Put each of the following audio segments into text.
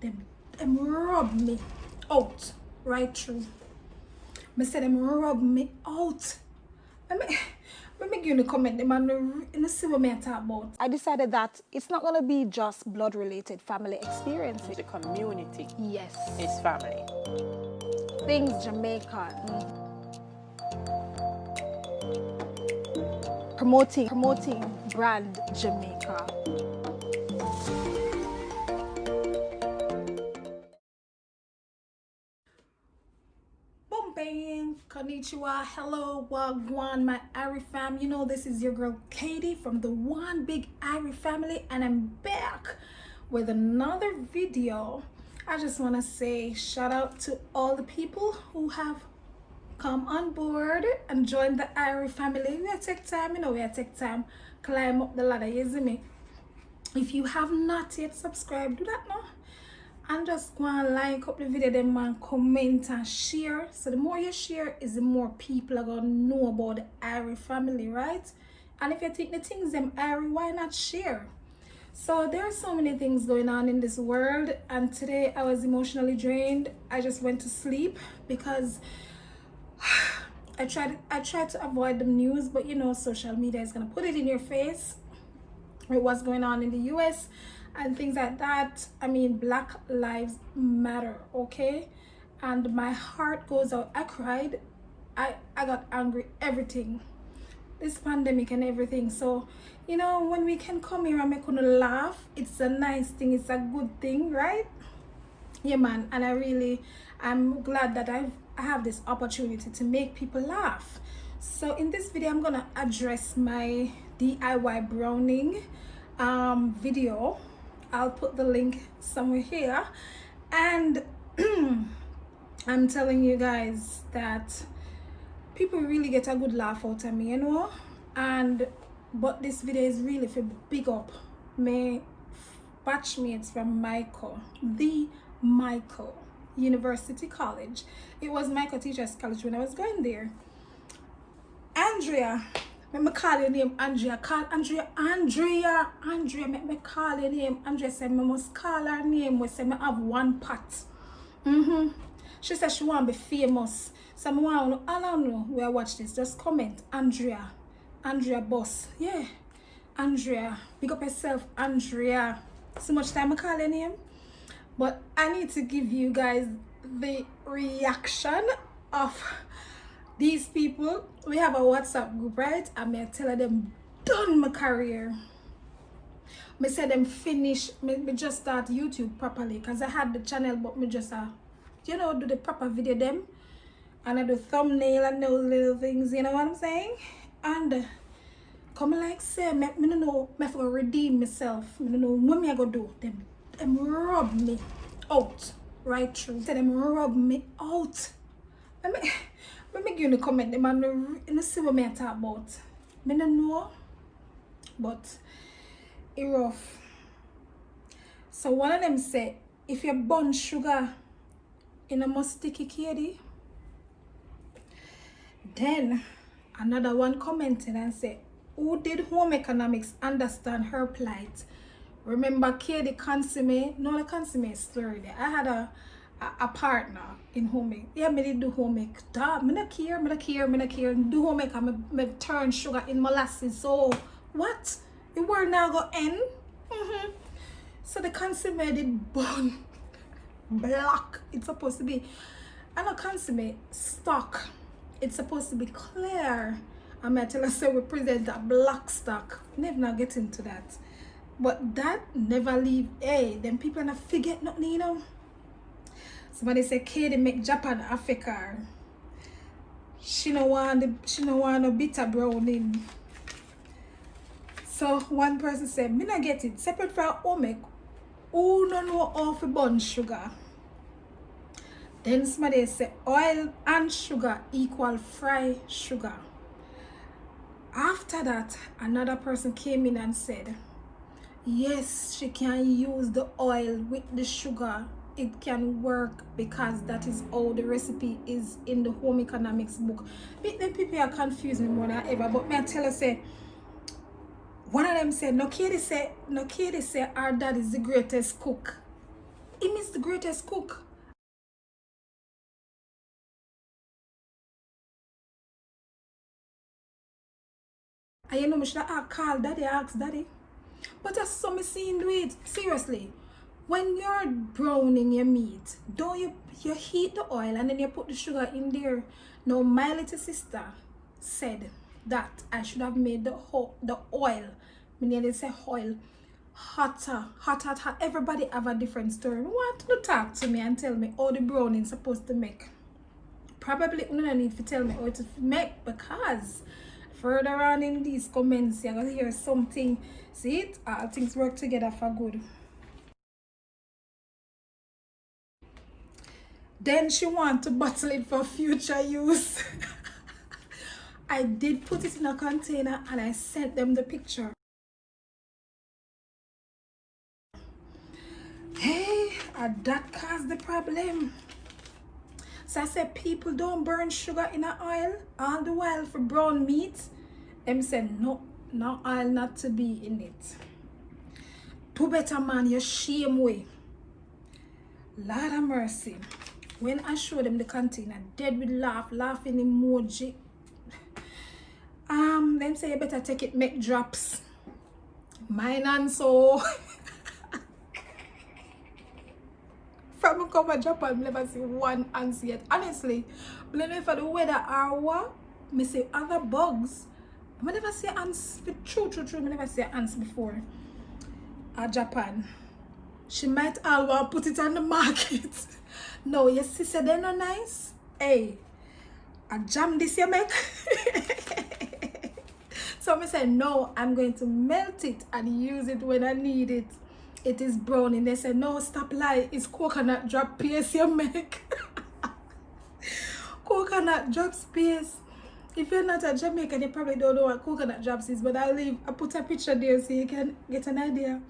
them rub me out right through. Me say them rub me out. Let me give you a comment them and see what me talk about. I decided that it's not gonna be just blood related family experiences. The community Yes. is family. Things Jamaican. Promoting brand Jamaica. Bombay, konnichiwa, hello, wagwan, my Ari fam. You know this is your girl Katie from the One Big Ari family, and I'm back with another video. I just want to say shout out to all the people who have come on board and join the Ari family. We take time, we take time climb up the ladder, you see me? If you have not yet subscribed, do that now. And just go and like up the video, then man, comment and share. So the more you share is the more people are gonna know about the Ari family, right? And if you think the things them Ari, why not share? So there are so many things going on in this world, and today I was emotionally drained. I just went to sleep because I tried to avoid the news, but you know social media is gonna put it in your face with what's going on in the US and things like that. I mean, Black Lives Matter, okay? And my heart goes out. I cried, I got angry, everything, this pandemic and everything. So you know, when we can come here and make one laugh, it's a nice thing, it's a good thing, right? Yeah man, and I'm glad that I have this opportunity to make people laugh. So in this video I'm gonna address my DIY browning video. I'll put the link somewhere here, and I'm telling you guys that people really get a good laugh out of me, you know. But this video is really for big up my batchmates from the Michael University College. It was Michael Teachers College when I was going there. Andrea, let me call your name Andrea. Call Andrea. Let me call your name Andrea. Said me must call her name. We say me have one pot. She said she want to be famous. So I want to all know where I watch this. Just comment Andrea boss. Yeah, Andrea. Pick up yourself, Andrea. So much time I call your name. But I need to give you guys the reaction of these people. We have a WhatsApp group, right? And I tell them done my career. Me say them finish. Me just start YouTube properly because I had the channel, but me just you know, do the proper video them, and I do thumbnail and those little things. You know what I'm saying? And come like say me no know me for redeem myself. Me no know what me I go do. Them rub me out right through. Say them rub me out. Let me give you a comment. The man in see what me I talk about. Me no know, but it rough. So one of them say, if you burn sugar in a must sticky candy. Then another one commented and said, who did home economics understand her plight? Remember Katie Consume? No, the Consume story there. I had a partner in home ec. Yeah, me did do home ec. Duh, me not care. Do home ec and me turn sugar in molasses. So what? The world now go end? So the Consume did burn black. It's supposed to be, I know Consume stock. It's supposed to be clear. I'm gonna tell us, say we present a black stock. Never not get into that. But that never leave. Hey, them people not forget nothing, you know. Somebody say Katie make Japan Africa. She no want no bitter browning. So one person said, me not get it. Separate from home ec. Who no know how to burn sugar? Then somebody say oil and sugar equal fry sugar. After that, another person came in and said, yes, she can use the oil with the sugar. It can work because that is how the recipe is in the home economics book. The people are confusing more than ever. But me I tell you, say, one of them said, no Katie say our dad is the greatest cook. Him is the greatest cook. And you know, I should have called daddy, ask daddy. But I saw me seeing do it. Seriously. When you're browning your meat, don't you heat the oil and then you put the sugar in there. Now my little sister said that I should have made the oil, I nearly say oil, hotter, hot. Everybody have a different story. Want to talk to me and tell me how the browning supposed to make. Probably you don't need to tell me how to make, because further on in these comments you're gonna hear something. See it? All things work together for good. Then she want to bottle it for future use. I did put it in a container and I sent them the picture. Hey, that caused the problem. So I said, people don't burn sugar in a oil all the while for brown meat. Them said, no oil not to be in it. Do better, man, you shame way. Lord of mercy. When I showed them the container, dead with laughing emoji. Them say you better take it, make drops. Mine and so. From me come to Japan, I never see one ants yet. Honestly, I don't know if the weather or what, I see other bugs. I never see ants. True. I never see ants before. Japan. She might all want to put it on the market. No, your sister, they're not nice. Hey, I jam this you make. So I said, no, I'm going to melt it and use it when I need it. It is browning. They said, no, stop lying. It's coconut drop paste you make. Coconut drops paste. If you're not a Jamaican, you probably don't know what coconut drops is, but I put a picture there so you can get an idea.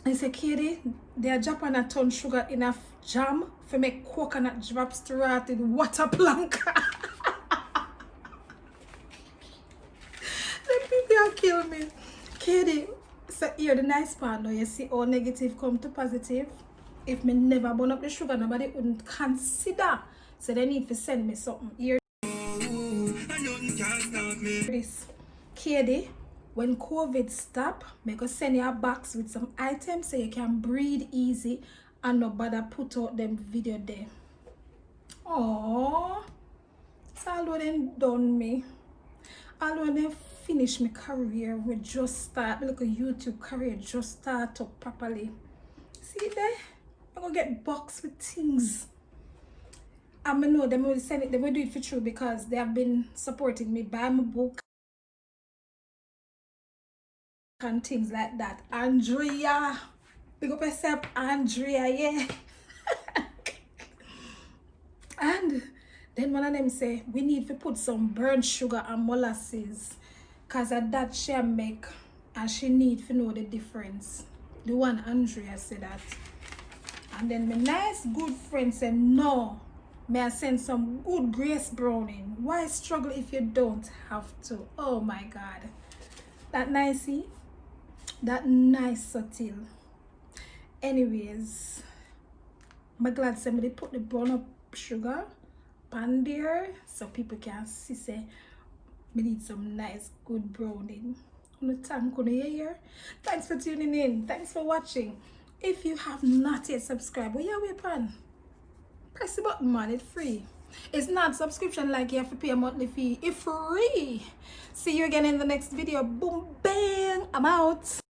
I said, Katie, they are dropping a ton sugar in a jam for make coconut drops to rot in water plank. The people kill me. Katie, so here the nice part now, you see all negative come to positive. If me never burn up the sugar, nobody wouldn't consider. So they need to send me something here. This Katie, when COVID stop, me go send you a box with some items so you can breathe easy and no bother put out them video there. Oh, so although them done me, although they finish my career, we just start, look a YouTube career just start up properly. See there? I'm gonna get box with things. I know them will send it, they will do it for true because they have been supporting me, buy my book and things like that. Andrea, big up yourself, Andrea, yeah. And then one of them say we need to put some burnt sugar and molasses, cause of that she make and she need to know the difference. The one Andrea said that. And then my nice good friend said, no, may I send some good grace browning. Why struggle if you don't have to? Oh my God. That nicey? That nice subtle. Anyways, I'm glad somebody put the brown up sugar pan there so people can see say we need some nice good browning. Thanks for tuning in. Thanks for watching. If you have not yet subscribed, well, yeah, wait pan. Press the button, man. It's free. It's not subscription like you have to pay a monthly fee. It's free. See you again in the next video. Boom, bang. I'm out.